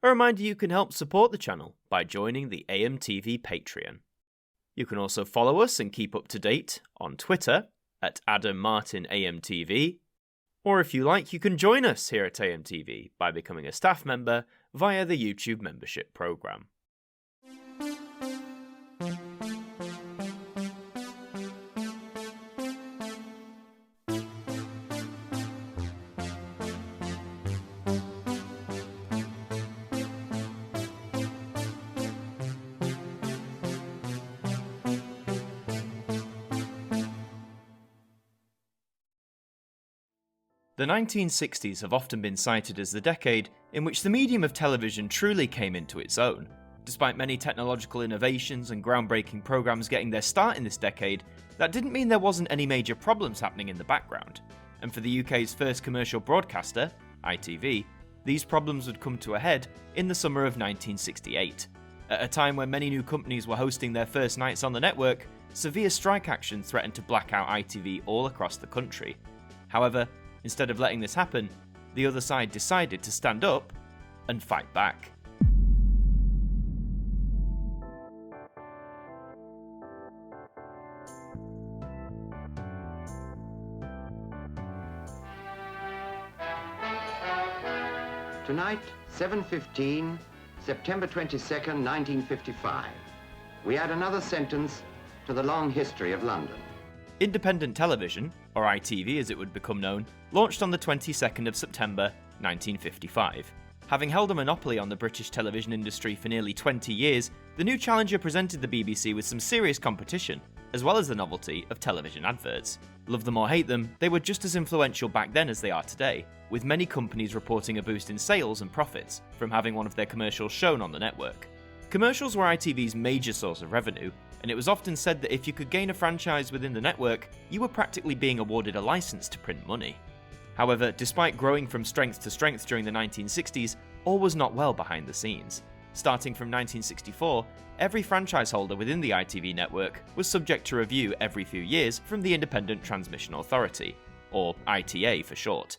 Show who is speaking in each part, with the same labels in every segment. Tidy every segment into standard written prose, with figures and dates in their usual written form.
Speaker 1: A reminder you can help support the channel by joining the AMTV Patreon. You can also follow us and keep up to date on Twitter at AmTV, or if you like, you can join us here at AMTV by becoming a staff member via the YouTube membership programme. The 1960s have often been cited as the decade in which the medium of television truly came into its own. Despite many technological innovations and groundbreaking programmes getting their start in this decade, that didn't mean there wasn't any major problems happening in the background. And for the UK's first commercial broadcaster, ITV, these problems would come to a head in the summer of 1968. At a time when many new companies were hosting their first nights on the network, severe strike action threatened to black out ITV all across the country. However, instead of letting this happen, the other side decided to stand up and fight back.
Speaker 2: Tonight, 7:15, September 22nd, 1955. We add another sentence to the long history of London.
Speaker 1: Independent television, or ITV as it would become known, launched on the 22nd of September 1955. Having held a monopoly on the British television industry for nearly 20 years, the new challenger presented the BBC with some serious competition, as well as the novelty of television adverts. Love them or hate them, they were just as influential back then as they are today, with many companies reporting a boost in sales and profits from having one of their commercials shown on the network. Commercials were ITV's major source of revenue, and it was often said that if you could gain a franchise within the network, you were practically being awarded a license to print money. However, despite growing from strength to strength during the 1960s, all was not well behind the scenes. Starting from 1964, every franchise holder within the ITV network was subject to review every few years from the Independent Transmission Authority, or ITA for short.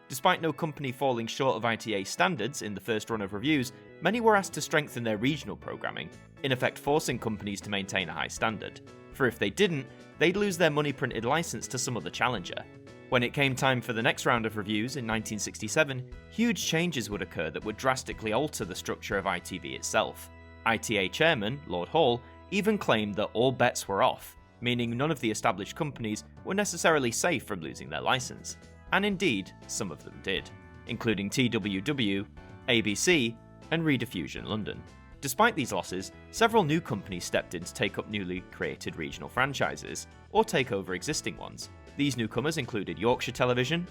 Speaker 1: Despite no company falling short of ITA standards in the first run of reviews, many were asked to strengthen their regional programming, in effect forcing companies to maintain a high standard. For if they didn't, they'd lose their money-printed license to some other challenger. When it came time for the next round of reviews in 1967, huge changes would occur that would drastically alter the structure of ITV itself. ITA chairman, Lord Hall, even claimed that all bets were off, meaning none of the established companies were necessarily safe from losing their license. And indeed, some of them did, including TWW, ABC, and Rediffusion London. Despite these losses, several new companies stepped in to take up newly created regional franchises, or take over existing ones. These newcomers included Yorkshire Television,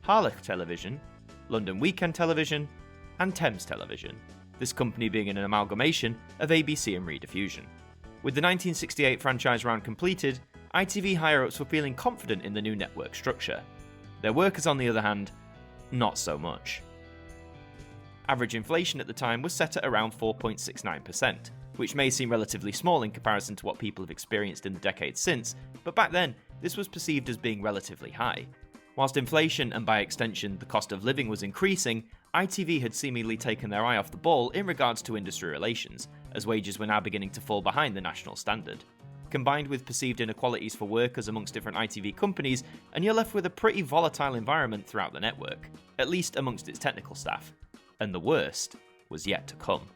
Speaker 1: Harlech Television, London Weekend Television, and Thames Television, this company being an amalgamation of ABC and Rediffusion. With the 1968 franchise round completed, ITV higher-ups were feeling confident in the new network structure. Their workers, on the other hand, not so much. Average inflation at the time was set at around 4.69%, which may seem relatively small in comparison to what people have experienced in the decades since, but back then, this was perceived as being relatively high. Whilst inflation and by extension the cost of living was increasing, ITV had seemingly taken their eye off the ball in regards to industry relations, as wages were now beginning to fall behind the national standard. Combined with perceived inequalities for workers amongst different ITV companies, and you're left with a pretty volatile environment throughout the network, at least amongst its technical staff. And the worst was yet to come.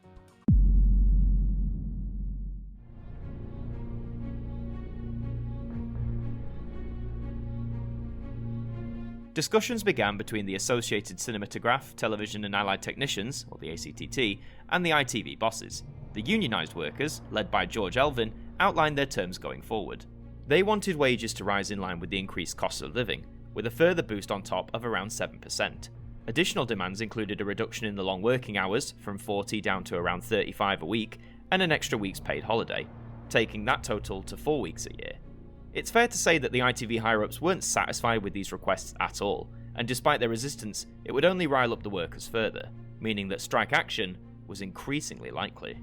Speaker 1: Discussions began between the Associated Cinematograph, Television and Allied Technicians, or the ACTT, and the ITV bosses. The unionised workers, led by George Elvin, outlined their terms going forward. They wanted wages to rise in line with the increased cost of living, with a further boost on top of around 7%. Additional demands included a reduction in the long working hours, from 40 down to around 35 a week, and an extra week's paid holiday, taking that total to 4 weeks a year. It's fair to say that the ITV higher-ups weren't satisfied with these requests at all, and despite their resistance, it would only rile up the workers further, meaning that strike action was increasingly likely.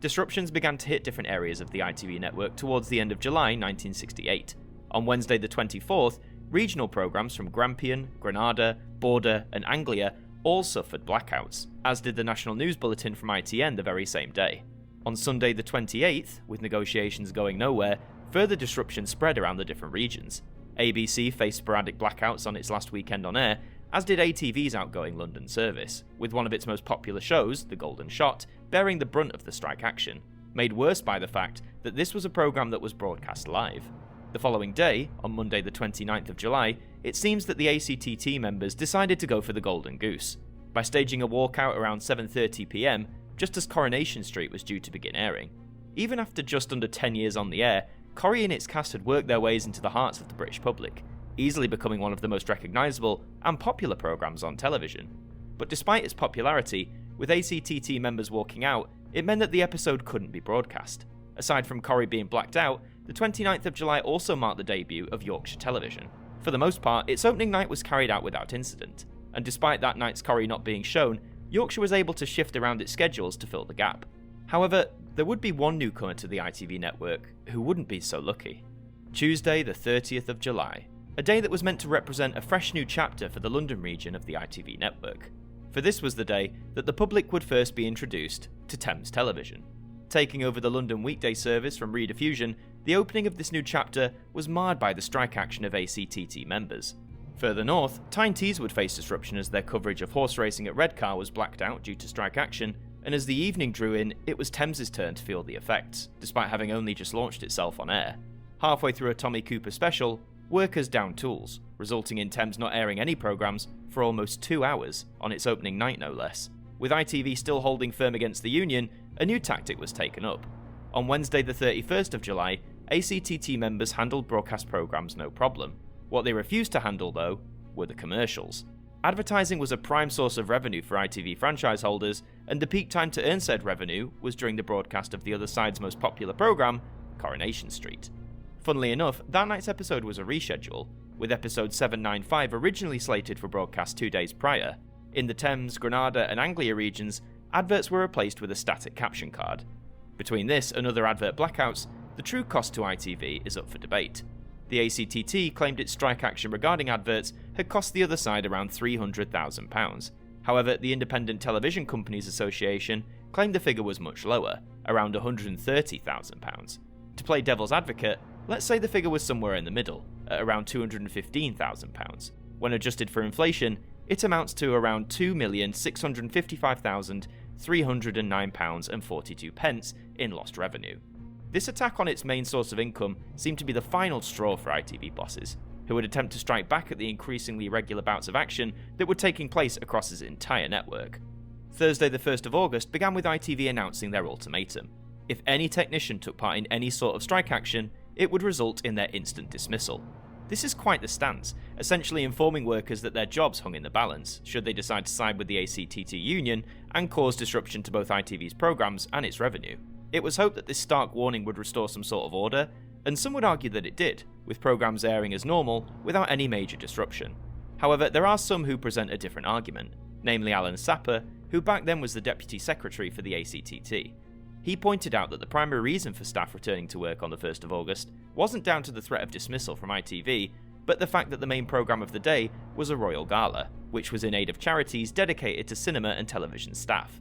Speaker 1: Disruptions began to hit different areas of the ITV network towards the end of July 1968. On Wednesday the 24th, regional programmes from Grampian, Granada, Border and Anglia all suffered blackouts, as did the National News Bulletin from ITN the very same day. On Sunday the 28th, with negotiations going nowhere, further disruption spread around the different regions. ABC faced sporadic blackouts on its last weekend on air, as did ATV's outgoing London service, with one of its most popular shows, The Golden Shot, bearing the brunt of the strike action, made worse by the fact that this was a programme that was broadcast live. The following day, on Monday the 29th of July, it seems that the ACTT members decided to go for the Golden Goose, by staging a walkout around 7:30 PM, just as Coronation Street was due to begin airing. Even after just under 10 years on the air, Corrie and its cast had worked their ways into the hearts of the British public, easily becoming one of the most recognisable and popular programmes on television. But despite its popularity, with ACTT members walking out, it meant that the episode couldn't be broadcast. Aside from Corrie being blacked out, the 29th of July also marked the debut of Yorkshire Television. For the most part, its opening night was carried out without incident, and despite that night's Corrie not being shown, Yorkshire was able to shift around its schedules to fill the gap. However, there would be one newcomer to the ITV network who wouldn't be so lucky. Tuesday the 30th of July, a day that was meant to represent a fresh new chapter for the London region of the ITV network. For this was the day that the public would first be introduced to Thames Television. Taking over the London weekday service from Rediffusion, the opening of this new chapter was marred by the strike action of ACTT members. Further north, Tyne Tees would face disruption as their coverage of horse racing at Redcar was blacked out due to strike action, and as the evening drew in, it was Thames's turn to feel the effects, despite having only just launched itself on air. Halfway through a Tommy Cooper special, workers downed tools, resulting in Thames not airing any programmes for almost 2 hours, on its opening night no less. With ITV still holding firm against the union, a new tactic was taken up. On Wednesday the 31st of July, ACTT members handled broadcast programmes no problem. What they refused to handle, though, were the commercials. Advertising was a prime source of revenue for ITV franchise holders, and the peak time to earn said revenue was during the broadcast of the other side's most popular programme, Coronation Street. Funnily enough, that night's episode was a reschedule, with episode 795 originally slated for broadcast 2 days prior. In the Thames, Granada and Anglia regions, adverts were replaced with a static caption card. Between this and other advert blackouts, the true cost to ITV is up for debate. The ACTT claimed its strike action regarding adverts had cost the other side around £300,000. However, the Independent Television Companies Association claimed the figure was much lower, around £130,000. To play devil's advocate, let's say the figure was somewhere in the middle, at around £215,000. When adjusted for inflation, it amounts to around £2,655,309.42 in lost revenue. This attack on its main source of income seemed to be the final straw for ITV bosses, who would attempt to strike back at the increasingly irregular bouts of action that were taking place across its entire network. Thursday the 1st of August began with ITV announcing their ultimatum. If any technician took part in any sort of strike action, it would result in their instant dismissal. This is quite the stance, essentially informing workers that their jobs hung in the balance, should they decide to side with the ACTT union and cause disruption to both ITV's programmes and its revenue. It was hoped that this stark warning would restore some sort of order, and some would argue that it did, with programmes airing as normal without any major disruption. However, there are some who present a different argument, namely Alan Sapper, who back then was the Deputy Secretary for the ACTT. He pointed out that the primary reason for staff returning to work on the 1st of August wasn't down to the threat of dismissal from ITV, but the fact that the main programme of the day was a Royal Gala, which was in aid of charities dedicated to cinema and television staff.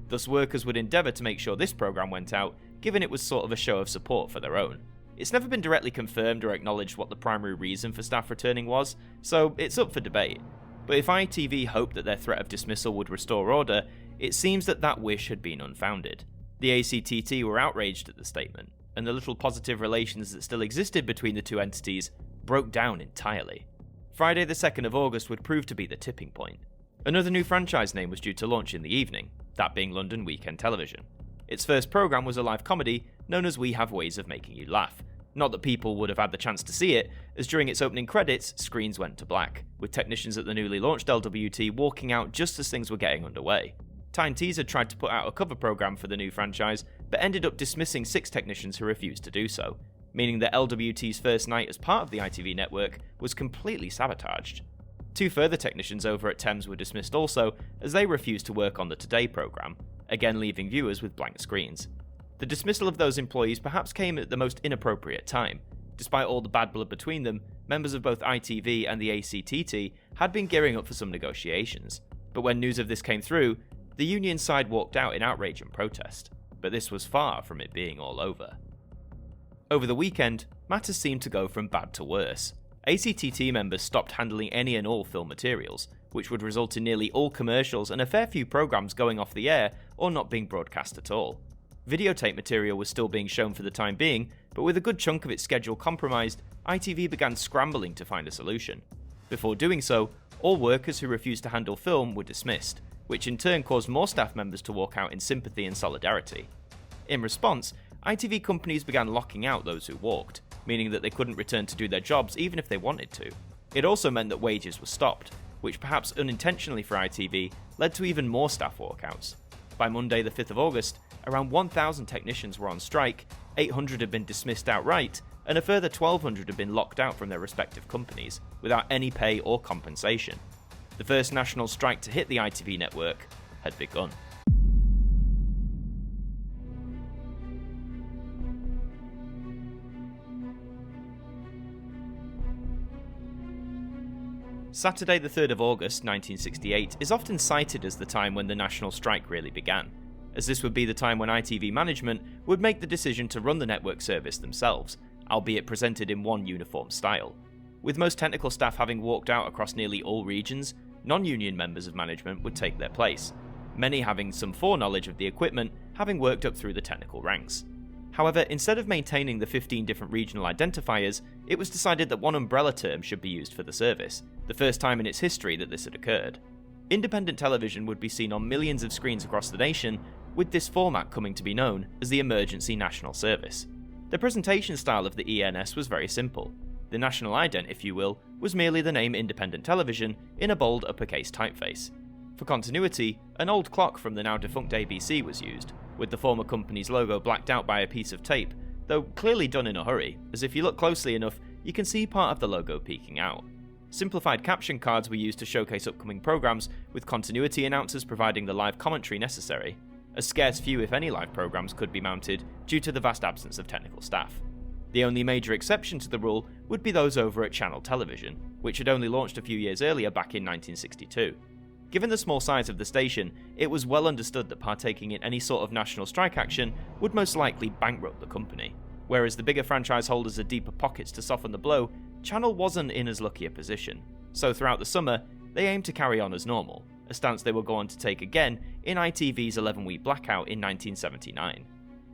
Speaker 1: Thus workers would endeavour to make sure this programme went out, given it was sort of a show of support for their own. It's never been directly confirmed or acknowledged what the primary reason for staff returning was, so it's up for debate. But if ITV hoped that their threat of dismissal would restore order, it seems that that wish had been unfounded. The ACTT were outraged at the statement, and the little positive relations that still existed between the two entities broke down entirely. Friday the 2nd of August would prove to be the tipping point. Another new franchise name was due to launch in the evening, that being London Weekend Television. Its first programme was a live comedy known as We Have Ways of Making You Laugh. Not that people would have had the chance to see it, as during its opening credits, screens went to black, with technicians at the newly launched LWT walking out just as things were getting underway. Tyne Tees had tried to put out a cover programme for the new franchise, but ended up dismissing 6 technicians who refused to do so, meaning that LWT's first night as part of the ITV network was completely sabotaged. 2 further technicians over at Thames were dismissed also, as they refused to work on the Today programme, again leaving viewers with blank screens. The dismissal of those employees perhaps came at the most inappropriate time. Despite all the bad blood between them, members of both ITV and the ACTT had been gearing up for some negotiations. But when news of this came through, the union side walked out in outrage and protest. But this was far from it being all over. Over the weekend, matters seemed to go from bad to worse. ACTT members stopped handling any and all film materials, which would result in nearly all commercials and a fair few programs going off the air or not being broadcast at all. Videotape material was still being shown for the time being, but with a good chunk of its schedule compromised, ITV began scrambling to find a solution. Before doing so, all workers who refused to handle film were dismissed, which in turn caused more staff members to walk out in sympathy and solidarity. In response, ITV companies began locking out those who walked, meaning that they couldn't return to do their jobs even if they wanted to. It also meant that wages were stopped, which perhaps unintentionally for ITV led to even more staff walkouts. By Monday the 5th of August, around 1,000 technicians were on strike, 800 had been dismissed outright, and a further 1,200 had been locked out from their respective companies, without any pay or compensation. The first national strike to hit the ITV network had begun. Saturday the 3rd of August 1968 is often cited as the time when the national strike really began, as this would be the time when ITV management would make the decision to run the network service themselves, albeit presented in one uniform style. With most technical staff having walked out across nearly all regions, non-union members of management would take their place, many having some foreknowledge of the equipment, having worked up through the technical ranks. However, instead of maintaining the 15 different regional identifiers, it was decided that one umbrella term should be used for the service, the first time in its history that this had occurred. Independent television would be seen on millions of screens across the nation, with this format coming to be known as the Emergency National Service. The presentation style of the ENS was very simple. The national ident, if you will, was merely the name Independent Television in a bold uppercase typeface. For continuity, an old clock from the now defunct ABC was used, with the former company's logo blacked out by a piece of tape, though clearly done in a hurry, as if you look closely enough, you can see part of the logo peeking out. Simplified caption cards were used to showcase upcoming programs, with continuity announcers providing the live commentary necessary. A scarce few, if any, live programs could be mounted due to the vast absence of technical staff. The only major exception to the rule would be those over at Channel Television, which had only launched a few years earlier back in 1962. Given the small size of the station, it was well understood that partaking in any sort of national strike action would most likely bankrupt the company. Whereas the bigger franchise holders had deeper pockets to soften the blow, Channel wasn't in as lucky a position. So throughout the summer, they aimed to carry on as normal, a stance they would go on to take again in ITV's 11-week blackout in 1979.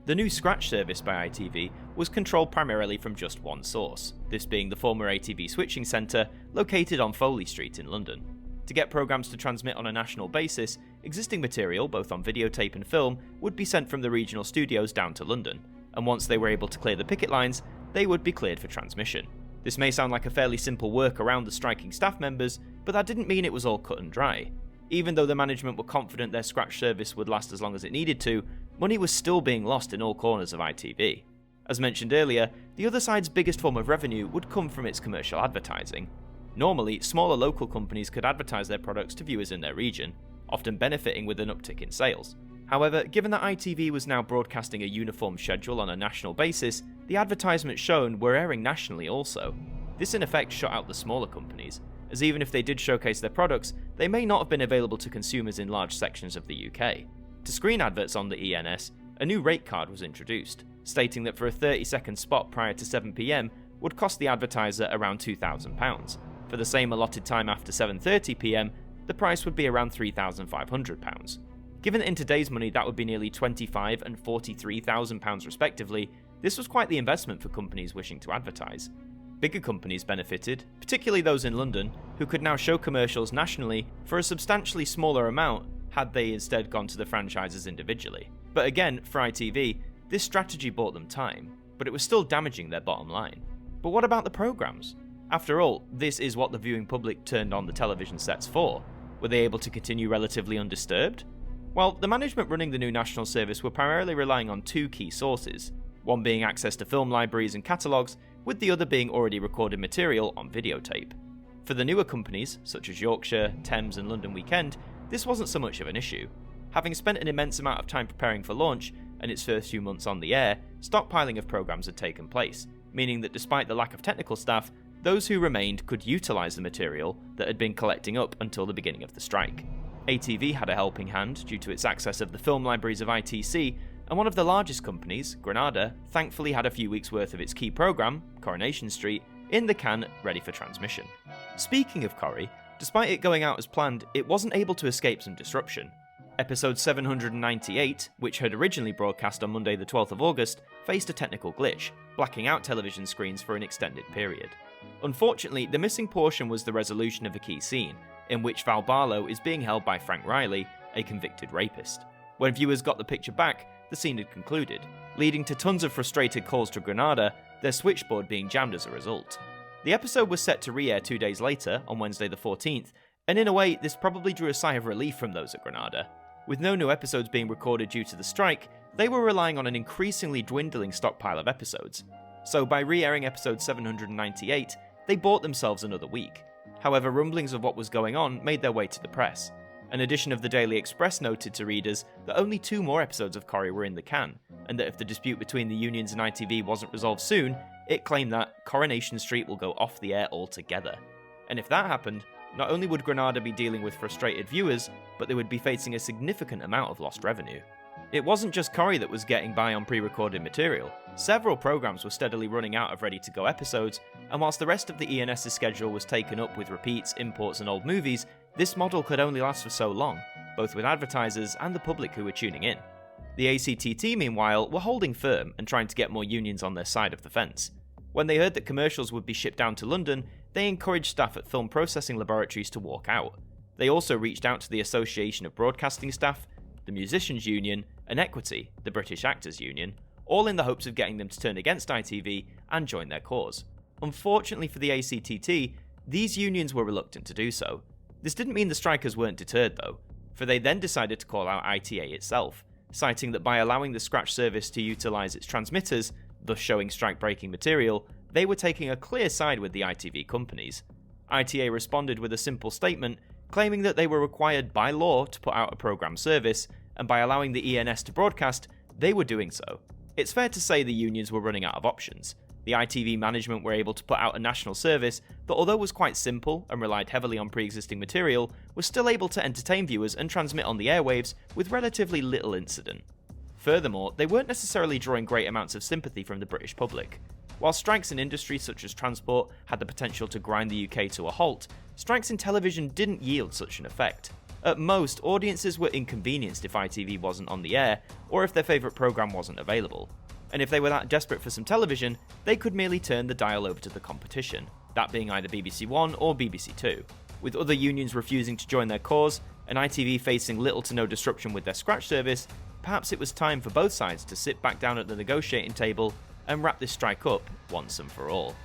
Speaker 1: The new scratch service by ITV was controlled primarily from just one source, this being the former ATV switching centre located on Foley Street in London. To get programmes to transmit on a national basis, existing material, both on videotape and film, would be sent from the regional studios down to London, and once they were able to clear the picket lines, they would be cleared for transmission. This may sound like a fairly simple work around the striking staff members, but that didn't mean it was all cut and dry. Even though the management were confident their scratch service would last as long as it needed to, money was still being lost in all corners of ITV. As mentioned earlier, the other side's biggest form of revenue would come from its commercial advertising. Normally, smaller local companies could advertise their products to viewers in their region, often benefiting with an uptick in sales. However, given that ITV was now broadcasting a uniform schedule on a national basis, the advertisements shown were airing nationally also. This in effect shut out the smaller companies, as even if they did showcase their products, they may not have been available to consumers in large sections of the UK. To screen adverts on the ENS, a new rate card was introduced, stating that for a 30-second spot prior to 7 PM would cost the advertiser around £2,000. For the same allotted time after 7:30 PM, the price would be around £3,500. Given that in today's money that would be nearly £25,000 and £43,000 respectively, this was quite the investment for companies wishing to advertise. Bigger companies benefited, particularly those in London, who could now show commercials nationally for a substantially smaller amount had they instead gone to the franchises individually. But again, for ITV, this strategy bought them time, but it was still damaging their bottom line. But what about the programmes? After all, this is what the viewing public turned on the television sets for. Were they able to continue relatively undisturbed? Well, the management running the new national service were primarily relying on two key sources, one being access to film libraries and catalogues, with the other being already recorded material on videotape. For the newer companies, such as Yorkshire, Thames and London Weekend, this wasn't so much of an issue. Having spent an immense amount of time preparing for launch, and its first few months on the air, stockpiling of programmes had taken place, meaning that despite the lack of technical staff, those who remained could utilise the material that had been collecting up until the beginning of the strike. ATV had a helping hand due to its access of the film libraries of ITC, and one of the largest companies, Granada, thankfully had a few weeks' worth of its key programme, Coronation Street, in the can ready for transmission. Speaking of Corrie, despite it going out as planned, it wasn't able to escape some disruption. Episode 798, which had originally broadcast on Monday the 12th of August, faced a technical glitch, blacking out television screens for an extended period. Unfortunately, the missing portion was the resolution of a key scene, in which Val Barlow is being held by Frank Riley, a convicted rapist. When viewers got the picture back, the scene had concluded, leading to tons of frustrated calls to Granada, their switchboard being jammed as a result. The episode was set to re-air 2 days later, on Wednesday the 14th, and in a way, this probably drew a sigh of relief from those at Granada. With no new episodes being recorded due to the strike, they were relying on an increasingly dwindling stockpile of episodes. So by re-airing episode 798, they bought themselves another week. However, rumblings of what was going on made their way to the press. An edition of the Daily Express noted to readers that only 2 more episodes of Corrie were in the can, and that if the dispute between the unions and ITV wasn't resolved soon, it claimed that Coronation Street will go off the air altogether. And if that happened, not only would Granada be dealing with frustrated viewers, but they would be facing a significant amount of lost revenue. It wasn't just Corrie that was getting by on pre-recorded material. Several programmes were steadily running out of ready-to-go episodes, and whilst the rest of the ENS's schedule was taken up with repeats, imports and old movies, this model could only last for so long, both with advertisers and the public who were tuning in. The ACTT, meanwhile, were holding firm and trying to get more unions on their side of the fence. When they heard that commercials would be shipped down to London, they encouraged staff at film processing laboratories to walk out. They also reached out to the Association of Broadcasting Staff, the Musicians Union, and Equity, the British Actors Union, all in the hopes of getting them to turn against ITV and join their cause. Unfortunately for the ACTT, these unions were reluctant to do so. This didn't mean the strikers weren't deterred though, for they then decided to call out ITA itself, citing that by allowing the Scratch service to utilise its transmitters, thus showing strike-breaking material, they were taking a clear side with the ITV companies. ITA responded with a simple statement, claiming that they were required by law to put out a programme service, and by allowing the ENS to broadcast, they were doing so. It's fair to say the unions were running out of options. The ITV management were able to put out a national service that, although was quite simple and relied heavily on pre-existing material, was still able to entertain viewers and transmit on the airwaves with relatively little incident. Furthermore, they weren't necessarily drawing great amounts of sympathy from the British public. While strikes in industries such as transport had the potential to grind the UK to a halt, strikes in television didn't yield such an effect. At most, audiences were inconvenienced if ITV wasn't on the air, or if their favourite programme wasn't available. And if they were that desperate for some television, they could merely turn the dial over to the competition, that being either BBC One or BBC Two. With other unions refusing to join their cause, and ITV facing little to no disruption with their Scratch service, perhaps it was time for both sides to sit back down at the negotiating table and wrap this strike up once and for all.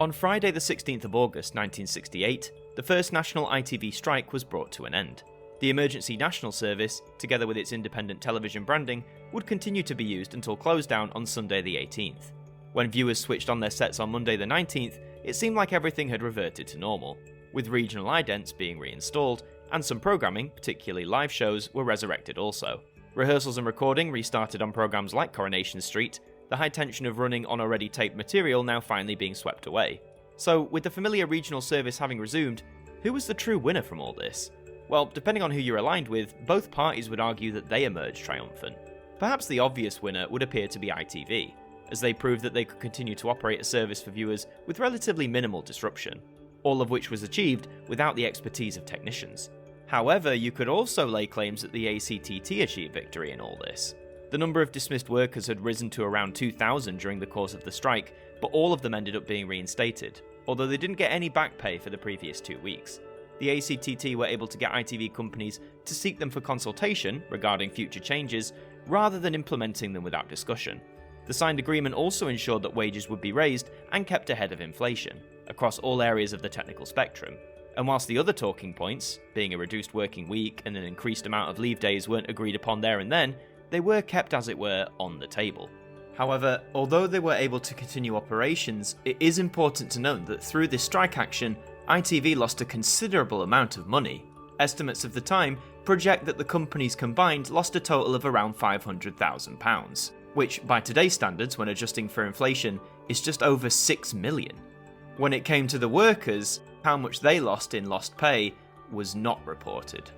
Speaker 1: On Friday the 16th of August 1968, the first national ITV strike was brought to an end. The emergency national service, together with its independent television branding, would continue to be used until close down on Sunday the 18th. When viewers switched on their sets on Monday the 19th, it seemed like everything had reverted to normal, with regional idents being reinstalled, and some programming, particularly live shows, were resurrected also. Rehearsals and recording restarted on programmes like Coronation Street, the high tension of running on already taped material now finally being swept away. So, with the familiar regional service having resumed, who was the true winner from all this? Well, depending on who you're aligned with, both parties would argue that they emerged triumphant. Perhaps the obvious winner would appear to be ITV, as they proved that they could continue to operate a service for viewers with relatively minimal disruption, all of which was achieved without the expertise of technicians. However, you could also lay claims that the ACTT achieved victory in all this. The number of dismissed workers had risen to around 2,000 during the course of the strike, but all of them ended up being reinstated, although they didn't get any back pay for the previous 2 weeks. The ACTT were able to get ITV companies to seek them for consultation regarding future changes, rather than implementing them without discussion. The signed agreement also ensured that wages would be raised and kept ahead of inflation, across all areas of the technical spectrum. And whilst the other talking points, being a reduced working week and an increased amount of leave days, weren't agreed upon there and then, they were kept, as it were, on the table. However, although they were able to continue operations, it is important to note that through this strike action, ITV lost a considerable amount of money. Estimates of the time project that the companies combined lost a total of around £500,000. which by today's standards, when adjusting for inflation, is just over 6 million. When it came to the workers, how much they lost in lost pay was not reported.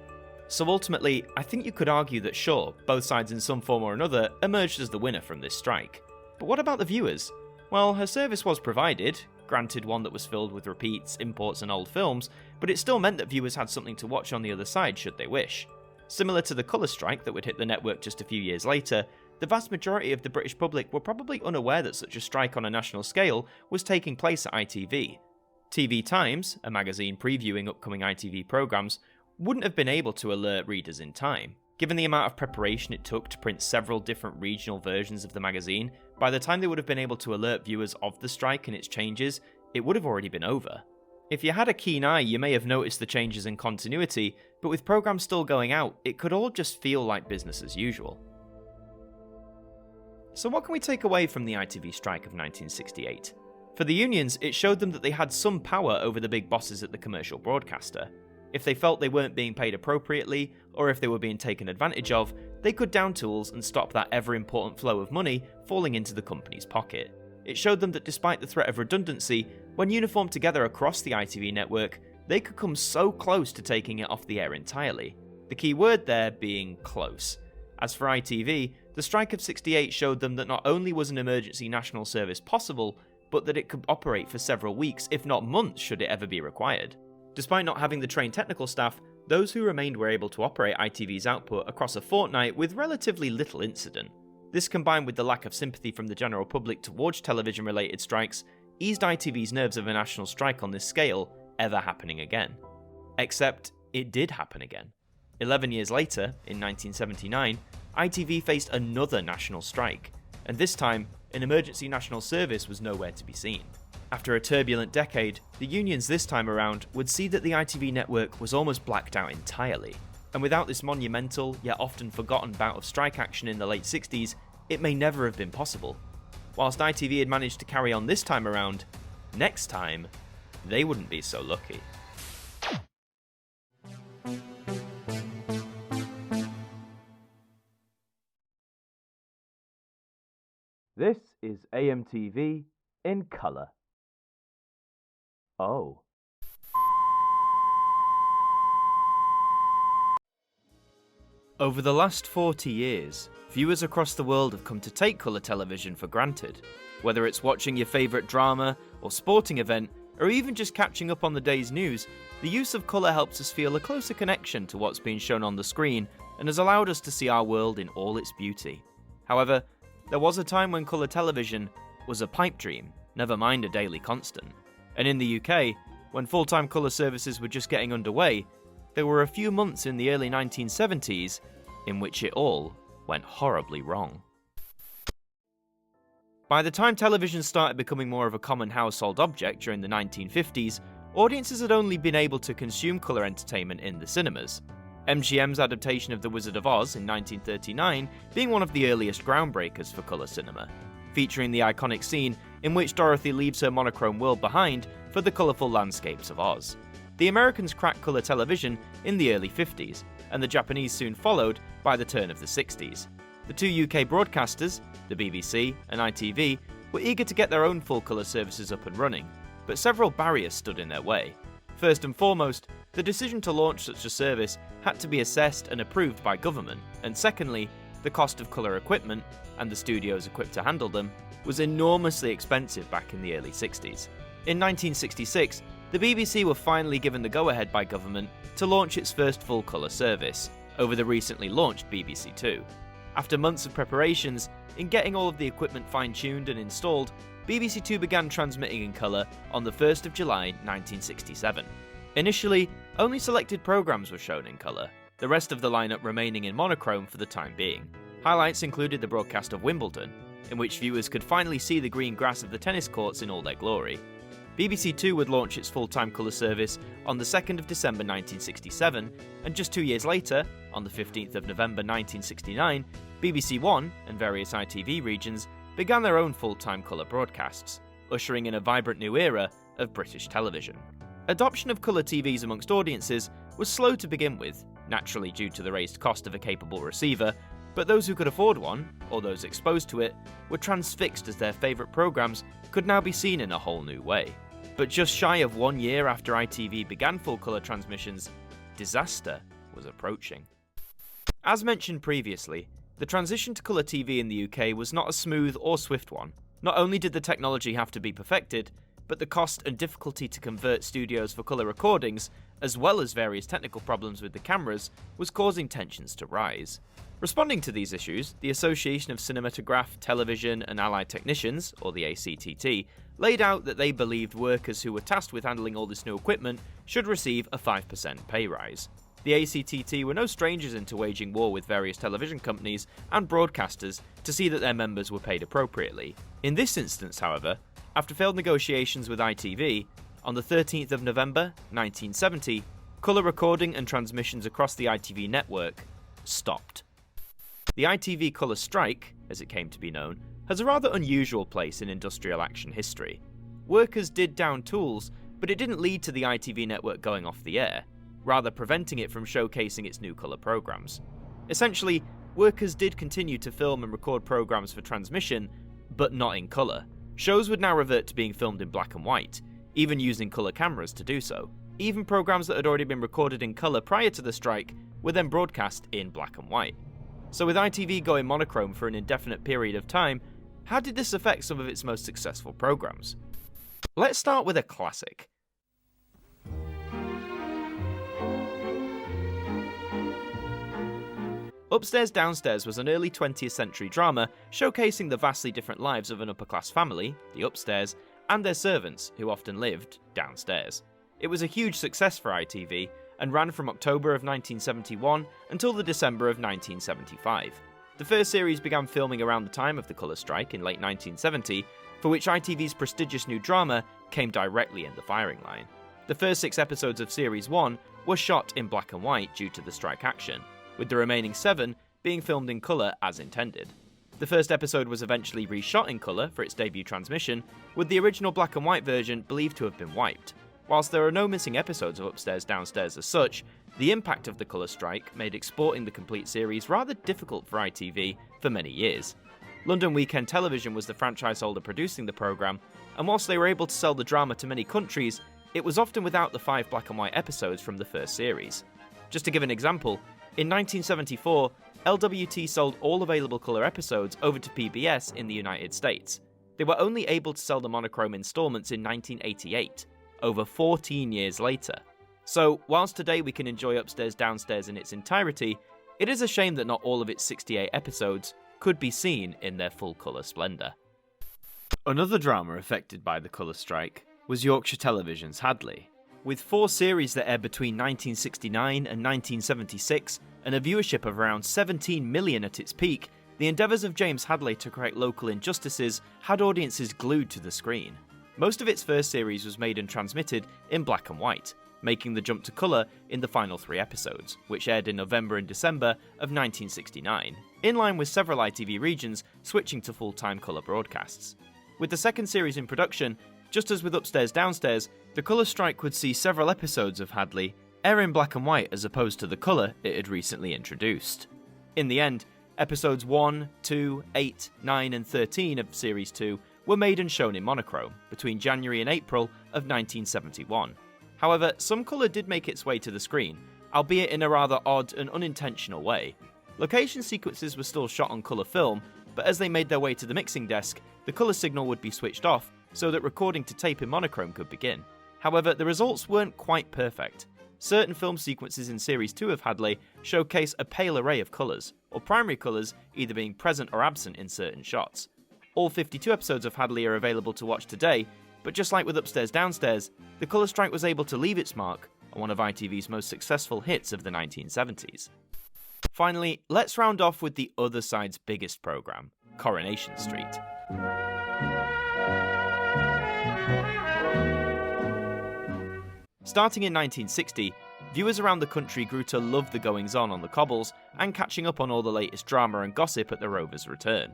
Speaker 1: So ultimately, I think you could argue that sure, both sides in some form or another emerged as the winner from this strike. But what about the viewers? Well, her service was provided, granted one that was filled with repeats, imports and old films, but it still meant that viewers had something to watch on the other side should they wish. Similar to the colour strike that would hit the network just a few years later, the vast majority of the British public were probably unaware that such a strike on a national scale was taking place at ITV. TV Times, a magazine previewing upcoming ITV programmes, wouldn't have been able to alert readers in time. Given the amount of preparation it took to print several different regional versions of the magazine, by the time they would have been able to alert viewers of the strike and its changes, it would have already been over. If you had a keen eye, you may have noticed the changes in continuity, but with programmes still going out, it could all just feel like business as usual. So what can we take away from the ITV strike of 1968? For the unions, it showed them that they had some power over the big bosses at the commercial broadcaster. If they felt they weren't being paid appropriately, or if they were being taken advantage of, they could down tools and stop that ever-important flow of money falling into the company's pocket. It showed them that despite the threat of redundancy, when uniformed together across the ITV network, they could come so close to taking it off the air entirely. The key word there being close. As for ITV, the strike of '68 showed them that not only was an emergency national service possible, but that it could operate for several weeks, if not months, should it ever be required. Despite not having the trained technical staff, those who remained were able to operate ITV's output across a fortnight with relatively little incident. This, combined with the lack of sympathy from the general public towards television-related strikes, eased ITV's nerves of a national strike on this scale ever happening again. Except, it did happen again. 11 years later, in 1979, ITV faced another national strike, and this time, an emergency national service was nowhere to be seen. After a turbulent decade, the unions this time around would see that the ITV network was almost blacked out entirely, and without this monumental, yet often forgotten bout of strike action in the late 60s, it may never have been possible. Whilst ITV had managed to carry on this time around, next time, they wouldn't be so lucky. This is AMTV in colour. Oh. Over the last 40 years, viewers across the world have come to take colour television for granted. Whether it's watching your favourite drama or sporting event, or even just catching up on the day's news, the use of colour helps us feel a closer connection to what's being shown on the screen and has allowed us to see our world in all its beauty. However, there was a time when colour television was a pipe dream, never mind a daily constant. And in the UK, when full-time colour services were just getting underway, there were a few months in the early 1970s in which it all went horribly wrong. By the time television started becoming more of a common household object during the 1950s, audiences had only been able to consume colour entertainment in the cinemas. MGM's adaptation of The Wizard of Oz in 1939 being one of the earliest groundbreakers for colour cinema, featuring the iconic scene in which Dorothy leaves her monochrome world behind for the colourful landscapes of Oz. The Americans cracked colour television in the early 50s, and the Japanese soon followed by the turn of the 60s. The two UK broadcasters, the BBC and ITV, were eager to get their own full colour services up and running, but several barriers stood in their way. First and foremost, the decision to launch such a service had to be assessed and approved by government, and secondly, the cost of colour equipment, and the studios equipped to handle them, was enormously expensive back in the early 60s. In 1966, the BBC were finally given the go-ahead by government to launch its first full-colour service, over the recently launched BBC Two. After months of preparations, in getting all of the equipment fine-tuned and installed, BBC Two began transmitting in colour on the 1st of July 1967. Initially, only selected programmes were shown in colour, the rest of the lineup remaining in monochrome for the time being. Highlights included the broadcast of Wimbledon, in which viewers could finally see the green grass of the tennis courts in all their glory. BBC Two would launch its full-time colour service on the 2nd of December 1967, and just 2 years later, on the 15th of November 1969, BBC One and various ITV regions began their own full-time colour broadcasts, ushering in a vibrant new era of British television. Adoption of colour TVs amongst audiences was slow to begin with, naturally due to the raised cost of a capable receiver, But those who could afford one, or those exposed to it, were transfixed as their favourite programmes could now be seen in a whole new way. But just shy of 1 year after ITV began full-colour transmissions, disaster was approaching. As mentioned previously, the transition to colour TV in the UK was not a smooth or swift one. Not only did the technology have to be perfected, but the cost and difficulty to convert studios for colour recordings, as well as various technical problems with the cameras, was causing tensions to rise. Responding to these issues, the Association of Cinematograph, Television and Allied Technicians, or the ACTT, laid out that they believed workers who were tasked with handling all this new equipment should receive a 5% pay rise. The ACTT were no strangers into waging war with various television companies and broadcasters to see that their members were paid appropriately. In this instance, however, after failed negotiations with ITV, on the 13th of November 1970, colour recording and transmissions across the ITV network stopped. The ITV Colour Strike, as it came to be known, has a rather unusual place in industrial action history. Workers did down tools, but it didn't lead to the ITV network going off the air, rather preventing it from showcasing its new colour programmes. Essentially, workers did continue to film and record programmes for transmission, but not in colour. Shows would now revert to being filmed in black and white, even using colour cameras to do so. Even programmes that had already been recorded in colour prior to the strike were then broadcast in black and white. So with ITV going monochrome for an indefinite period of time, how did this affect some of its most successful programmes? Let's start with a classic. Upstairs Downstairs was an early 20th century drama showcasing the vastly different lives of an upper-class family, the upstairs, and their servants, who often lived downstairs. It was a huge success for ITV, and ran from October of 1971 until the December of 1975. The first series began filming around the time of the colour strike in late 1970, for which ITV's prestigious new drama came directly in the firing line. The first 6 episodes of Series 1 were shot in black and white due to the strike action, with the remaining 7 being filmed in colour as intended. The first episode was eventually reshot in colour for its debut transmission, with the original black and white version believed to have been wiped. Whilst there are no missing episodes of Upstairs Downstairs as such, the impact of the colour strike made exporting the complete series rather difficult for ITV for many years. London Weekend Television was the franchise holder producing the programme, and whilst they were able to sell the drama to many countries, it was often without the 5 black and white episodes from the first series. Just to give an example, in 1974, LWT sold all available colour episodes over to PBS in the United States. They were only able to sell the monochrome instalments in 1988. Over 14 years later. So, whilst today we can enjoy Upstairs Downstairs in its entirety, it is a shame that not all of its 68 episodes could be seen in their full colour splendour. Another drama affected by the colour strike was Yorkshire Television's Hadley. With 4 series that aired between 1969 and 1976, and a viewership of around 17 million at its peak, the endeavours of James Hadley to correct local injustices had audiences glued to the screen. Most of its first series was made and transmitted in black and white, making the jump to colour in the final 3 episodes, which aired in November and December of 1969, in line with several ITV regions switching to full-time colour broadcasts. With the second series in production, just as with Upstairs Downstairs, the colour strike would see several episodes of Hadley air in black and white as opposed to the colour it had recently introduced. In the end, episodes 1, 2, 8, 9 and 13 of Series 2 were made and shown in monochrome between January and April of 1971. However, some colour did make its way to the screen, albeit in a rather odd and unintentional way. Location sequences were still shot on colour film, but as they made their way to the mixing desk, the colour signal would be switched off so that recording to tape in monochrome could begin. However, the results weren't quite perfect. Certain film sequences in Series 2 of Hadley showcase a pale array of colours, or primary colours either being present or absent in certain shots. All 52 episodes of Hadley are available to watch today, but just like with Upstairs Downstairs, the colour strike was able to leave its mark on one of ITV's most successful hits of the 1970s. Finally, let's round off with the other side's biggest programme, Coronation Street. Starting in 1960, viewers around the country grew to love the goings-on on the cobbles and catching up on all the latest drama and gossip at the Rover's return.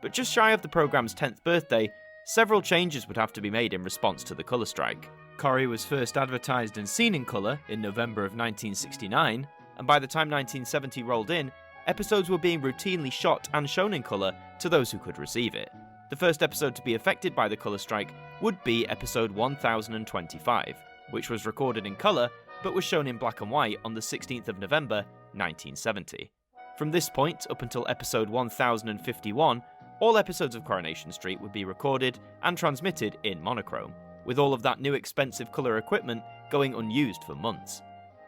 Speaker 1: But just shy of the programme's 10th birthday, several changes would have to be made in response to the colour strike. Corrie was first advertised and seen in colour in November of 1969, and by the time 1970 rolled in, episodes were being routinely shot and shown in colour to those who could receive it. The first episode to be affected by the colour strike would be episode 1025, which was recorded in colour but was shown in black and white on the 16th of November 1970. From this point up until episode 1051, all episodes of Coronation Street would be recorded and transmitted in monochrome, with all of that new expensive colour equipment going unused for months.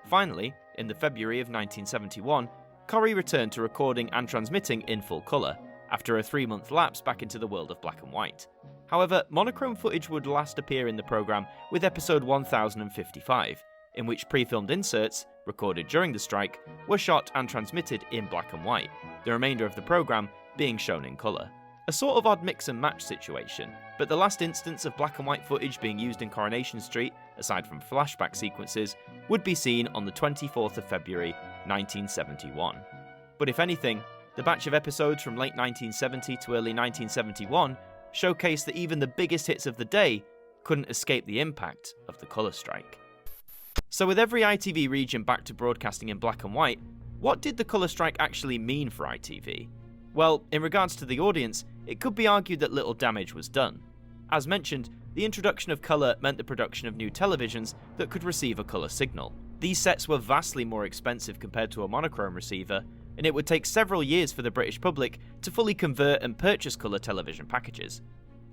Speaker 1: Finally, in the February of 1971, Corrie returned to recording and transmitting in full colour, after a 3-month lapse back into the world of black and white. However, monochrome footage would last appear in the programme with episode 1055, in which pre-filmed inserts, recorded during the strike, were shot and transmitted in black and white, the remainder of the programme being shown in colour. A sort of odd mix and match situation, but the last instance of black and white footage being used in Coronation Street, aside from flashback sequences, would be seen on the 24th of February 1971. But if anything, the batch of episodes from late 1970 to early 1971 showcased that even the biggest hits of the day couldn't escape the impact of the colour strike. So with every ITV region back to broadcasting in black and white, what did the colour strike actually mean for ITV? Well, in regards to the audience, it could be argued that little damage was done. As mentioned, the introduction of colour meant the production of new televisions that could receive a colour signal. These sets were vastly more expensive compared to a monochrome receiver, and it would take several years for the British public to fully convert and purchase colour television packages.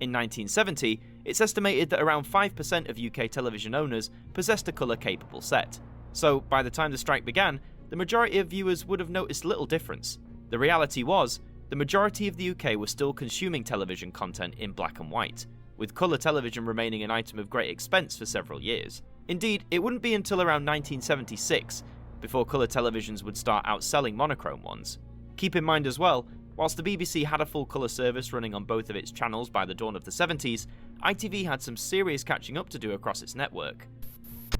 Speaker 1: In 1970, it's estimated that around 5% of UK television owners possessed a colour-capable set, so by the time the strike began, the majority of viewers would have noticed little difference. The reality was, the majority of the UK were still consuming television content in black and white, with colour television remaining an item of great expense for several years. Indeed, it wouldn't be until around 1976 before colour televisions would start outselling monochrome ones. Keep in mind as well, whilst the BBC had a full colour service running on both of its channels by the dawn of the 70s, ITV had some serious catching up to do across its network.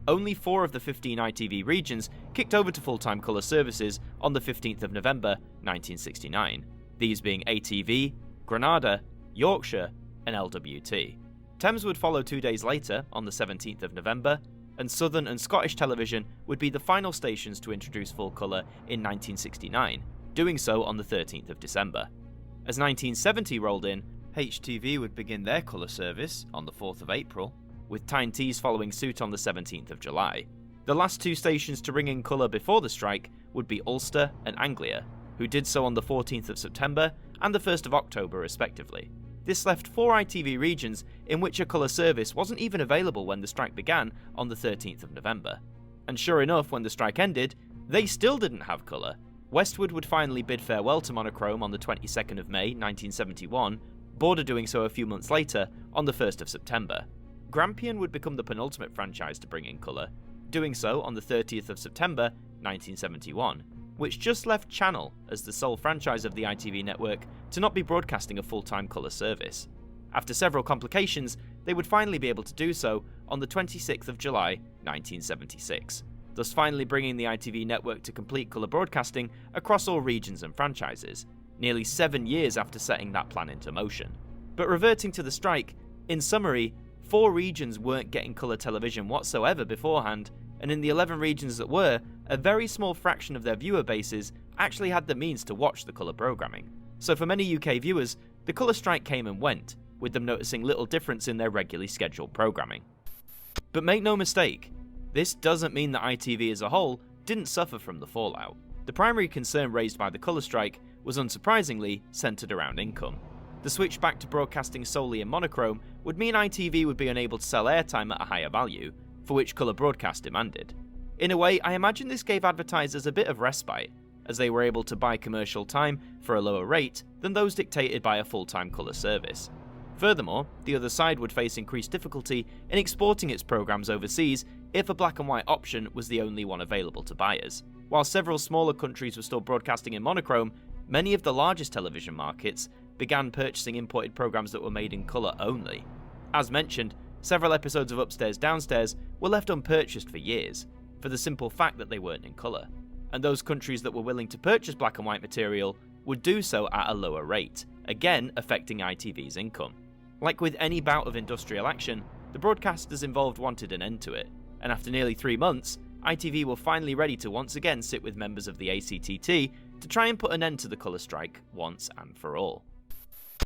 Speaker 1: Only 4 of the 15 ITV regions kicked over to full-time colour services on the 15th of November 1969, these being ATV, Granada, Yorkshire and LWT. Thames would follow 2 days later, on the 17th of November, and Southern and Scottish Television would be the final stations to introduce full colour in 1969, doing so on the 13th of December. As 1970 rolled in, HTV would begin their colour service on the 4th of April, with Tyne Tees following suit on the 17th of July. The last 2 stations to ring in colour before the strike would be Ulster and Anglia, who did so on the 14th of September and the 1st of October respectively. This left 4 ITV regions in which a colour service wasn't even available when the strike began on the 13th of November. And sure enough, when the strike ended, they still didn't have colour. Westwood would finally bid farewell to monochrome on the 22nd of May 1971, Border doing so a few months later on the 1st of September. Grampian would become the penultimate franchise to bring in colour, doing so on the 30th of September 1971, which just left Channel as the sole franchise of the ITV network to not be broadcasting a full-time colour service. After several complications, they would finally be able to do so on the 26th of July 1976, thus finally bringing the ITV network to complete colour broadcasting across all regions and franchises, nearly 7 years after setting that plan into motion. But reverting to the strike, in summary, 4 regions weren't getting colour television whatsoever beforehand, and in the 11 regions that were, a very small fraction of their viewer bases actually had the means to watch the colour programming. So for many UK viewers, the colour strike came and went, with them noticing little difference in their regularly scheduled programming. But make no mistake, this doesn't mean that ITV as a whole didn't suffer from the fallout. The primary concern raised by the colour strike was unsurprisingly centred around income. The switch back to broadcasting solely in monochrome would mean ITV would be unable to sell airtime at a higher value, for which colour broadcast demanded. In a way, I imagine this gave advertisers a bit of respite, as they were able to buy commercial time for a lower rate than those dictated by a full-time colour service. Furthermore, the other side would face increased difficulty in exporting its programmes overseas if a black and white option was the only one available to buyers. While several smaller countries were still broadcasting in monochrome, many of the largest television markets began purchasing imported programmes that were made in colour only. As mentioned, several episodes of Upstairs Downstairs were left unpurchased for years, for the simple fact that they weren't in colour, and those countries that were willing to purchase black and white material would do so at a lower rate, again affecting ITV's income. Like with any bout of industrial action, the broadcasters involved wanted an end to it, and after nearly 3 months, ITV were finally ready to once again sit with members of the ACTT to try and put an end to the colour strike once and for all.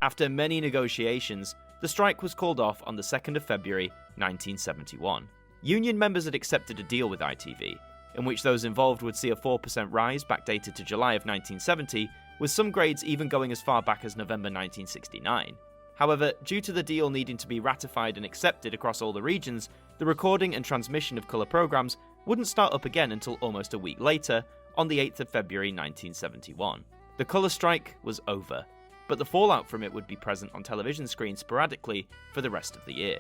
Speaker 1: After many negotiations, the strike was called off on the 2nd of February 1971. Union members had accepted a deal with ITV, in which those involved would see a 4% rise backdated to July of 1970, with some grades even going as far back as November 1969. However, due to the deal needing to be ratified and accepted across all the regions, the recording and transmission of colour programmes wouldn't start up again until almost a week later, on the 8th of February 1971. The colour strike was over, but the fallout from it would be present on television screens sporadically for the rest of the year.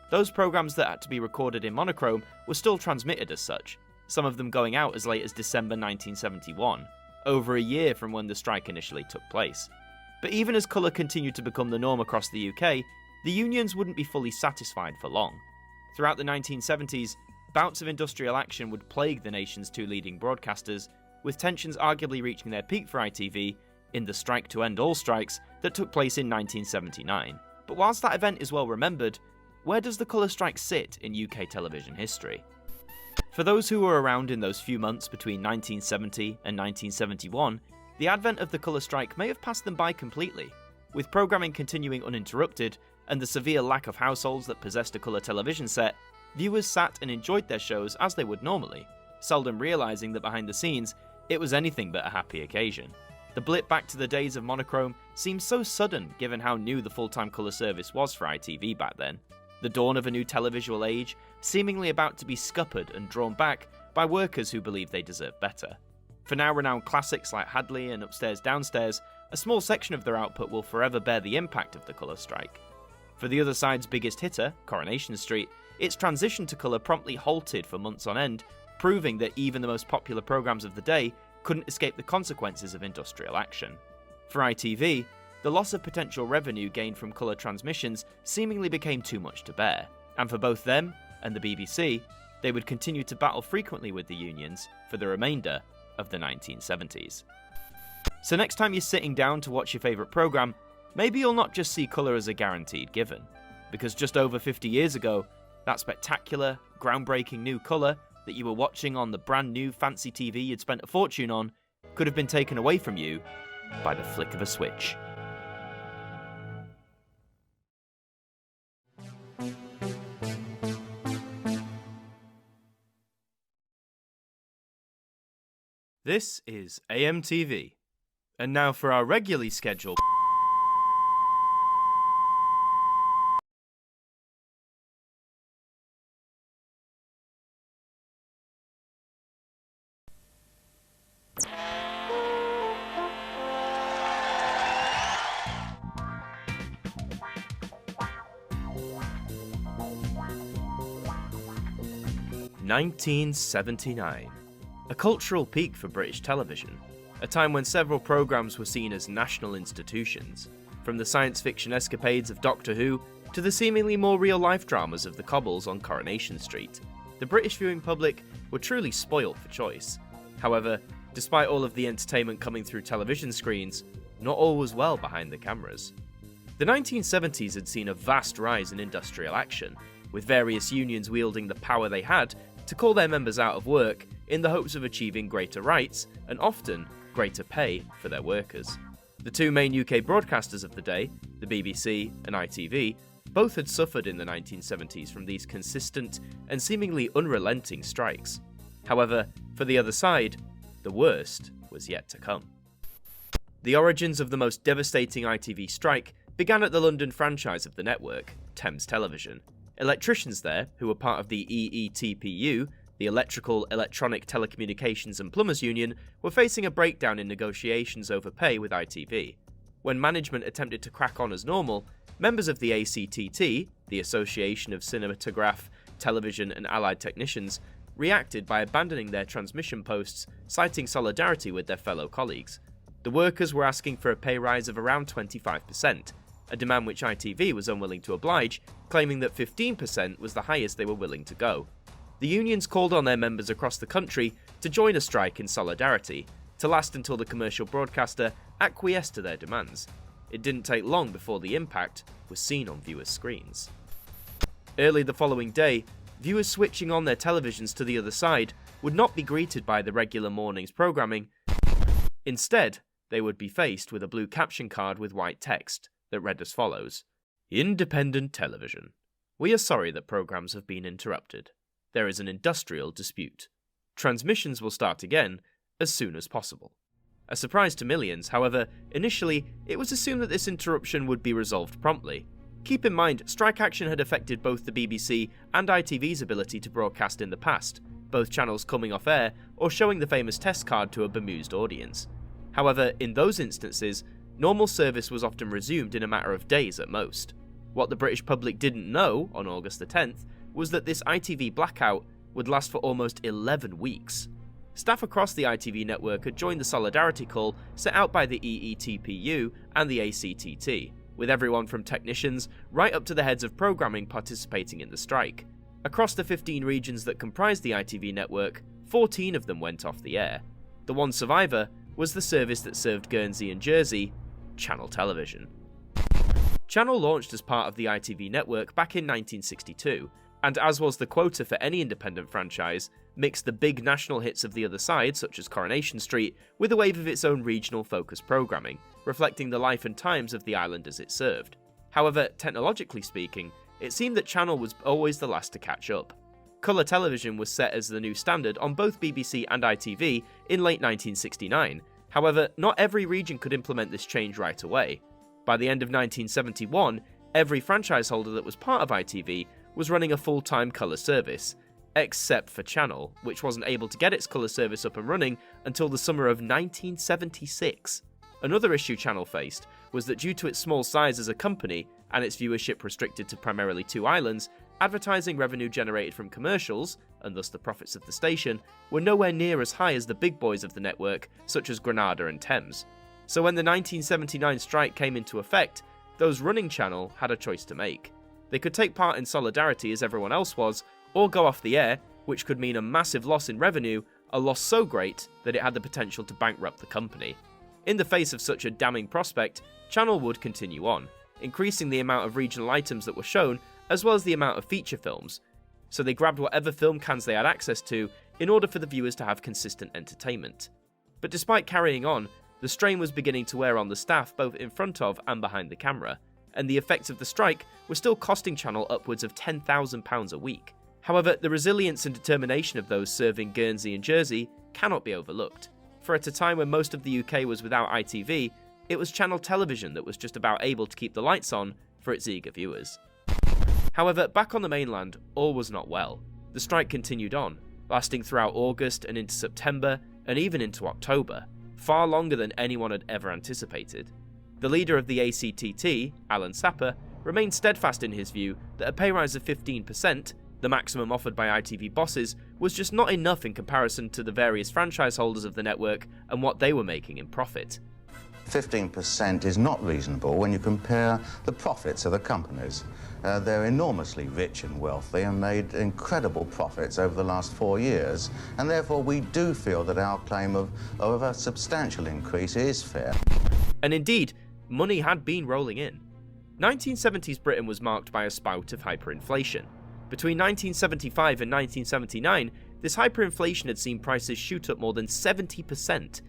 Speaker 1: Those programmes that had to be recorded in monochrome were still transmitted as such, some of them going out as late as December 1971, over a year from when the strike initially took place. But even as colour continued to become the norm across the UK, the unions wouldn't be fully satisfied for long. Throughout the 1970s, bouts of industrial action would plague the nation's two leading broadcasters, with tensions arguably reaching their peak for ITV in the strike to end all strikes that took place in 1979. But whilst that event is well remembered, where does the colour strike sit in UK television history? For those who were around in those few months between 1970 and 1971, the advent of the colour strike may have passed them by completely. With programming continuing uninterrupted and the severe lack of households that possessed a colour television set, viewers sat and enjoyed their shows as they would normally, seldom realising that behind the scenes, it was anything but a happy occasion. The blip back to the days of monochrome seems so sudden given how new the full-time colour service was for ITV back then. The dawn of a new televisual age, seemingly about to be scuppered and drawn back by workers who believe they deserve better. For now renowned classics like Hadley and Upstairs Downstairs, a small section of their output will forever bear the impact of the colour strike. For the other side's biggest hitter, Coronation Street, its transition to colour promptly halted for months on end, proving that even the most popular programmes of the day couldn't escape the consequences of industrial action. For ITV, the loss of potential revenue gained from colour transmissions seemingly became too much to bear, and for both them and the BBC, they would continue to battle frequently with the unions for the remainder of the 1970s. So next time you're sitting down to watch your favourite programme, maybe you'll not just see colour as a guaranteed given, because just over 50 years ago, that spectacular, groundbreaking new colour that you were watching on the brand new fancy TV you'd spent a fortune on could have been taken away from you by the flick of a switch. This is AMTV, and now for our regularly scheduled (1979). A cultural peak for British television, a time when several programmes were seen as national institutions, from the science fiction escapades of Doctor Who to the seemingly more real-life dramas of the cobbles on Coronation Street. The British viewing public were truly spoilt for choice. However, despite all of the entertainment coming through television screens, not all was well behind the cameras. The 1970s had seen a vast rise in industrial action, with various unions wielding the power they had to call their members out of work in the hopes of achieving greater rights and often greater pay for their workers. The two main UK broadcasters of the day, the BBC and ITV, both had suffered in the 1970s from these consistent and seemingly unrelenting strikes. However, for the other side, the worst was yet to come. The origins of the most devastating ITV strike began at the London franchise of the network, Thames Television. Electricians there, who were part of the EETPU, the Electrical, Electronic, Telecommunications and Plumbers Union, were facing a breakdown in negotiations over pay with ITV. When management attempted to crack on as normal, members of the ACTT, the Association of Cinematograph, Television and Allied Technicians, reacted by abandoning their transmission posts, citing solidarity with their fellow colleagues. The workers were asking for a pay rise of around 25%, a demand which ITV was unwilling to oblige, claiming that 15% was the highest they were willing to go. The unions called on their members across the country to join a strike in solidarity, to last until the commercial broadcaster acquiesced to their demands. It didn't take long before the impact was seen on viewers' screens. Early the following day, viewers switching on their televisions to the other side would not be greeted by the regular morning's programming, Instead, they would be faced with a blue caption card with white text that read as follows: Independent television. We are sorry that programs have been interrupted. There is an industrial dispute. Transmissions will start again as soon as possible. A surprise to millions, however, initially it was assumed that this interruption would be resolved promptly. Keep in mind, strike action had affected both the BBC and ITV's ability to broadcast in the past, both channels coming off air or showing the famous test card to a bemused audience. However, in those instances, normal service was often resumed in a matter of days at most. What the British public didn't know on August the 10th was that this ITV blackout would last for almost 11 weeks. Staff across the ITV network had joined the solidarity call set out by the EETPU and the ACTT, with everyone from technicians right up to the heads of programming participating in the strike. Across the 15 regions that comprised the ITV network, 14 of them went off the air. The one survivor was the service that served Guernsey and Jersey, Channel Television. Channel launched as part of the ITV network back in 1962, and as was the quota for any independent franchise, mixed the big national hits of the other side, such as Coronation Street, with a wave of its own regional focused programming, reflecting the life and times of the islanders it served. However, technologically speaking, it seemed that Channel was always the last to catch up. Colour television was set as the new standard on both BBC and ITV in late 1969, however, not every region could implement this change right away. By the end of 1971, every franchise holder that was part of ITV was running a full-time colour service, except for Channel, which wasn't able to get its colour service up and running until the summer of 1976. Another issue Channel faced was that due to its small size as a company and its viewership restricted to primarily 2 islands, advertising revenue generated from commercials, and thus the profits of the station, were nowhere near as high as the big boys of the network, such as Granada and Thames. So when the 1979 strike came into effect, those running Channel had a choice to make. They could take part in solidarity as everyone else was, or go off the air, which could mean a massive loss in revenue, a loss so great that it had the potential to bankrupt the company. In the face of such a damning prospect, Channel would continue on, increasing the amount of regional items that were shown, as well as the amount of feature films. So they grabbed whatever film cans they had access to in order for the viewers to have consistent entertainment. But despite carrying on, the strain was beginning to wear on the staff both in front of and behind the camera, and the effects of the strike were still costing Channel upwards of £10,000 a week. However, the resilience and determination of those serving Guernsey and Jersey cannot be overlooked, for at a time when most of the UK was without ITV, it was Channel Television that was just about able to keep the lights on for its eager viewers. However, back on the mainland, all was not well. The strike continued on, lasting throughout August and into September, and even into October, far longer than anyone had ever anticipated. The leader of the ACTT, Alan Sapper, remained steadfast in his view that a pay rise of 15%, the maximum offered by ITV bosses, was just not enough in comparison to the various franchise holders of the network and what they were making in profit.
Speaker 3: 15% is not reasonable when you compare the profits of the companies. They're enormously rich and wealthy and made incredible profits over the last 4 years, and therefore we do feel that our claim of a substantial increase is fair.
Speaker 1: And indeed, money had been rolling in. 1970s Britain was marked by a spout of hyperinflation. Between 1975 and 1979, this hyperinflation had seen prices shoot up more than 70%.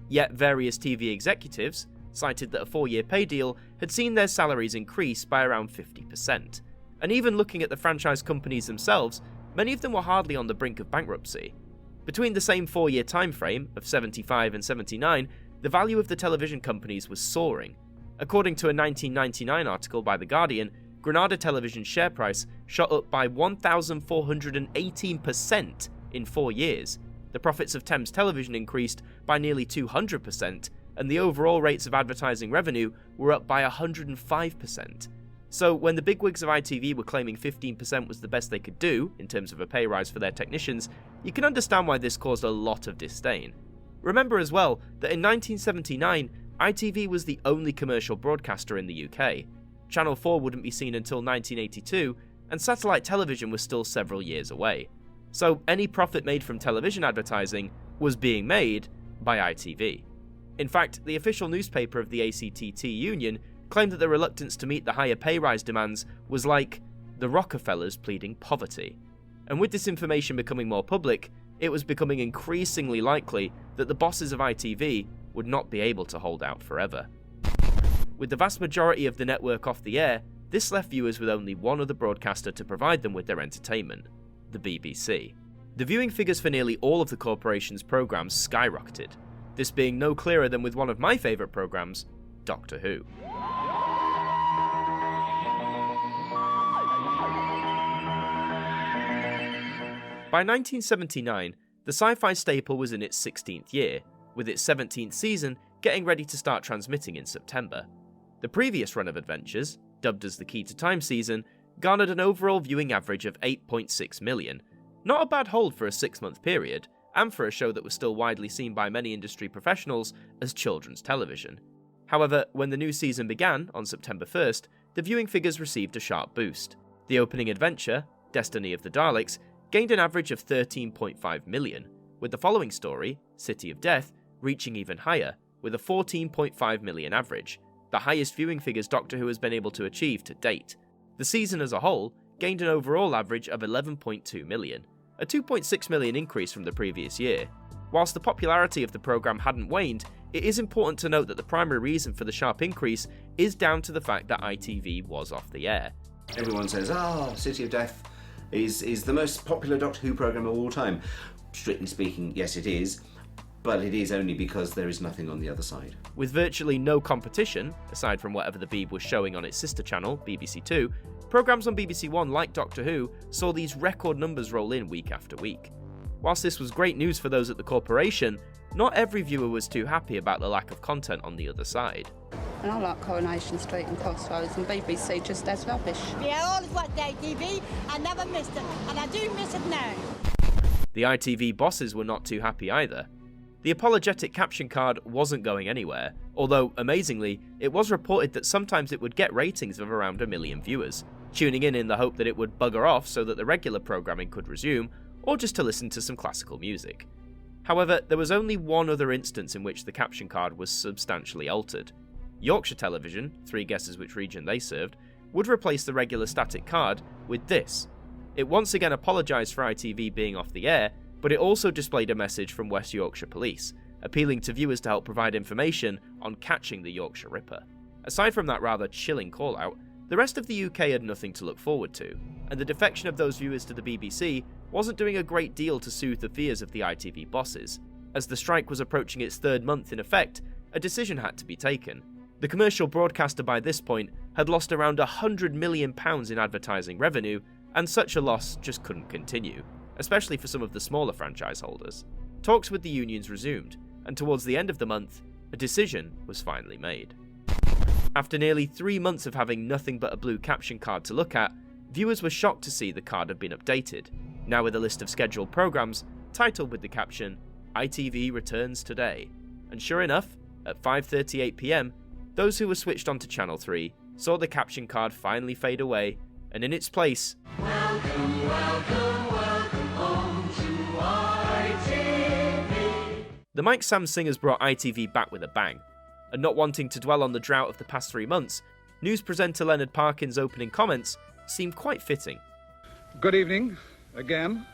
Speaker 1: Yet various TV executives cited that a 4-year pay deal had seen their salaries increase by around 50%. And even looking at the franchise companies themselves, many of them were hardly on the brink of bankruptcy. Between the same 4-year time frame of 75 and 79, the value of the television companies was soaring. According to a 1999 article by The Guardian, Granada Television's share price shot up by 1,418% in 4 years. The profits of Thames Television increased by nearly 200%, and the overall rates of advertising revenue were up by 105%. So when the bigwigs of ITV were claiming 15% was the best they could do in terms of a pay rise for their technicians, you can understand why this caused a lot of disdain. Remember as well that in 1979, ITV was the only commercial broadcaster in the UK. Channel 4 wouldn't be seen until 1982, and satellite television was still several years away. So any profit made from television advertising was being made by ITV. In fact, the official newspaper of the ACTT union claimed that the reluctance to meet the higher pay rise demands was like the Rockefellers pleading poverty. And with this information becoming more public, it was becoming increasingly likely that the bosses of ITV would not be able to hold out forever. With the vast majority of the network off the air, this left viewers with only one other broadcaster to provide them with their entertainment, the BBC. The viewing figures for nearly all of the corporation's programmes skyrocketed, this being no clearer than with one of my favourite programmes, Doctor Who. By 1979, the sci-fi staple was in its 16th year, with its 17th season getting ready to start transmitting in September. The previous run of adventures, dubbed as the Key to Time season, garnered an overall viewing average of 8.6 million. Not a bad hold for a 6-month period, and for a show that was still widely seen by many industry professionals as children's television. However, when the new season began on September 1st, the viewing figures received a sharp boost. The opening adventure, Destiny of the Daleks, gained an average of 13.5 million, with the following story, City of Death, reaching even higher, with a 14.5 million average, the highest viewing figures Doctor Who has been able to achieve to date. The season as a whole gained an overall average of 11.2 million, a 2.6 million increase from the previous year. Whilst the popularity of the programme hadn't waned, it is important to note that the primary reason for the sharp increase is down to the fact that ITV was off the air.
Speaker 4: Everyone says, City of Death is the most popular Doctor Who programme of all time. Strictly speaking, yes it is, but it is only because there is nothing on the other side.
Speaker 1: With virtually no competition, aside from whatever the Beeb was showing on its sister channel, BBC Two, programmes on BBC One like Doctor Who saw these record numbers roll in week after week. Whilst this was great news for those at the corporation, not every viewer was too happy about the lack of content on the other side.
Speaker 5: And I like Coronation Street and Crossroads, and BBC just as rubbish.
Speaker 6: Yeah, I always watched ATV, I never missed it, and I do miss it now.
Speaker 1: The ITV bosses were not too happy either. The apologetic caption card wasn't going anywhere, although, amazingly, it was reported that sometimes it would get ratings of around 1 million viewers, tuning in the hope that it would bugger off so that the regular programming could resume, or just to listen to some classical music. However, there was only one other instance in which the caption card was substantially altered. Yorkshire Television, 3 guesses which region they served, would replace the regular static card with this. It once again apologised for ITV being off the air, but it also displayed a message from West Yorkshire Police, appealing to viewers to help provide information on catching the Yorkshire Ripper. Aside from that rather chilling call-out, the rest of the UK had nothing to look forward to, and the defection of those viewers to the BBC wasn't doing a great deal to soothe the fears of the ITV bosses. As the strike was approaching its 3rd month in effect, a decision had to be taken. The commercial broadcaster by this point had lost around £100 million in advertising revenue, and such a loss just couldn't continue, especially for some of the smaller franchise holders. Talks with the unions resumed, and towards the end of the month, a decision was finally made. After nearly 3 months of having nothing but a blue caption card to look at, viewers were shocked to see the card had been updated, now with a list of scheduled programmes titled with the caption, ITV returns today. And sure enough, at 5:38 PM, those who were switched onto Channel 3 saw the caption card finally fade away, and in its place, welcome, welcome, welcome home to ITV. The Mike Sam singers brought ITV back with a bang, and not wanting to dwell on the drought of the past 3 months, news presenter Leonard Parkin's opening comments seemed quite fitting.
Speaker 7: Good evening, again.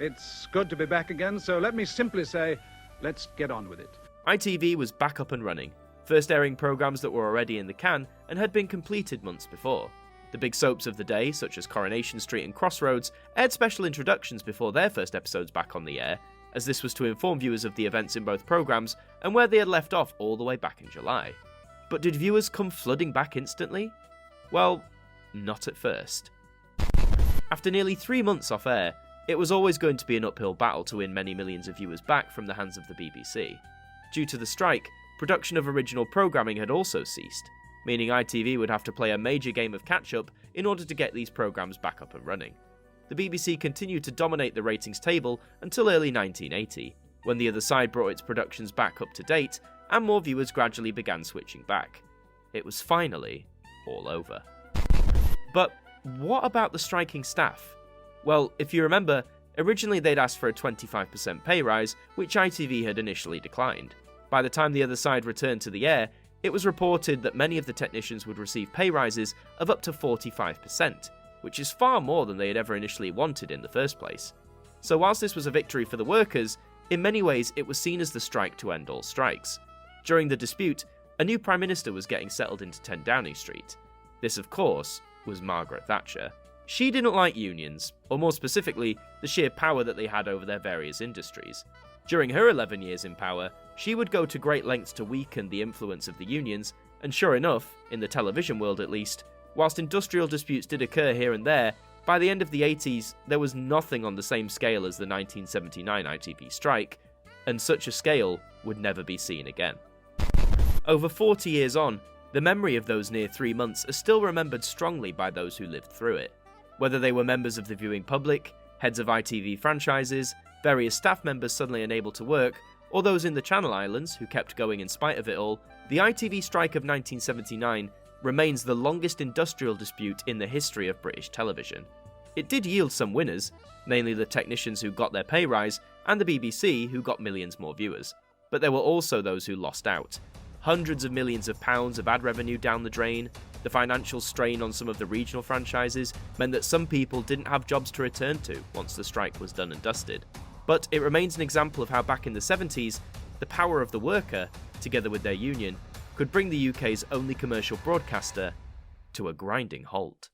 Speaker 7: It's good to be back again, so let me simply say, let's get on with it.
Speaker 1: ITV was back up and running, first airing programmes that were already in the can and had been completed months before. The big soaps of the day, such as Coronation Street and Crossroads, aired special introductions before their first episodes back on the air, as this was to inform viewers of the events in both programmes and where they had left off all the way back in July. But did viewers come flooding back instantly? Well, not at first. After nearly 3 months off air, it was always going to be an uphill battle to win many millions of viewers back from the hands of the BBC. Due to the strike, production of original programming had also ceased, meaning ITV would have to play a major game of catch-up in order to get these programmes back up and running. The BBC continued to dominate the ratings table until early 1980, when the other side brought its productions back up to date, and more viewers gradually began switching back. It was finally all over. But what about the striking staff? Well, if you remember, originally they'd asked for a 25% pay rise, which ITV had initially declined. By the time the other side returned to the air, it was reported that many of the technicians would receive pay rises of up to 45%, which is far more than they had ever initially wanted in the first place. So whilst this was a victory for the workers, in many ways it was seen as the strike to end all strikes. During the dispute, a new Prime Minister was getting settled into 10 Downing Street. This, of course, was Margaret Thatcher. She didn't like unions, or more specifically, the sheer power that they had over their various industries. During her 11 years in power, she would go to great lengths to weaken the influence of the unions, and sure enough, in the television world at least, whilst industrial disputes did occur here and there, by the end of the 80s, there was nothing on the same scale as the 1979 ITV strike, and such a scale would never be seen again. Over 40 years on, the memory of those near 3 months is still remembered strongly by those who lived through it. Whether they were members of the viewing public, heads of ITV franchises, various staff members suddenly unable to work, or those in the Channel Islands who kept going in spite of it all, the ITV strike of 1979 remains the longest industrial dispute in the history of British television. It did yield some winners, namely the technicians who got their pay rise and the BBC who got millions more viewers. But there were also those who lost out. Hundreds of millions of pounds of ad revenue down the drain, the financial strain on some of the regional franchises meant that some people didn't have jobs to return to once the strike was done and dusted. But it remains an example of how back in the 70s, the power of the worker, together with their union, could bring the UK's only commercial broadcaster to a grinding halt.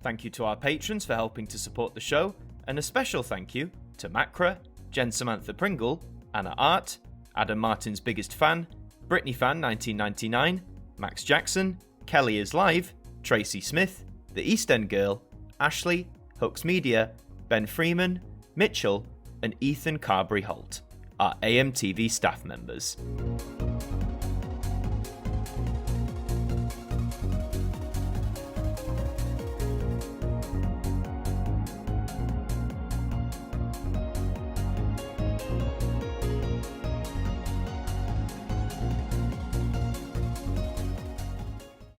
Speaker 1: Thank you to our patrons for helping to support the show, and a special thank you to Macra, Jen Samantha Pringle, Anna Art, Adam Martin's biggest fan, Brittany Fan 1999, Max Jackson, Kelly is Live, Tracy Smith, The East End Girl, Ashley, Hooks Media, Ben Freeman, Mitchell, and Ethan Carberry Holt, our AMTV staff members.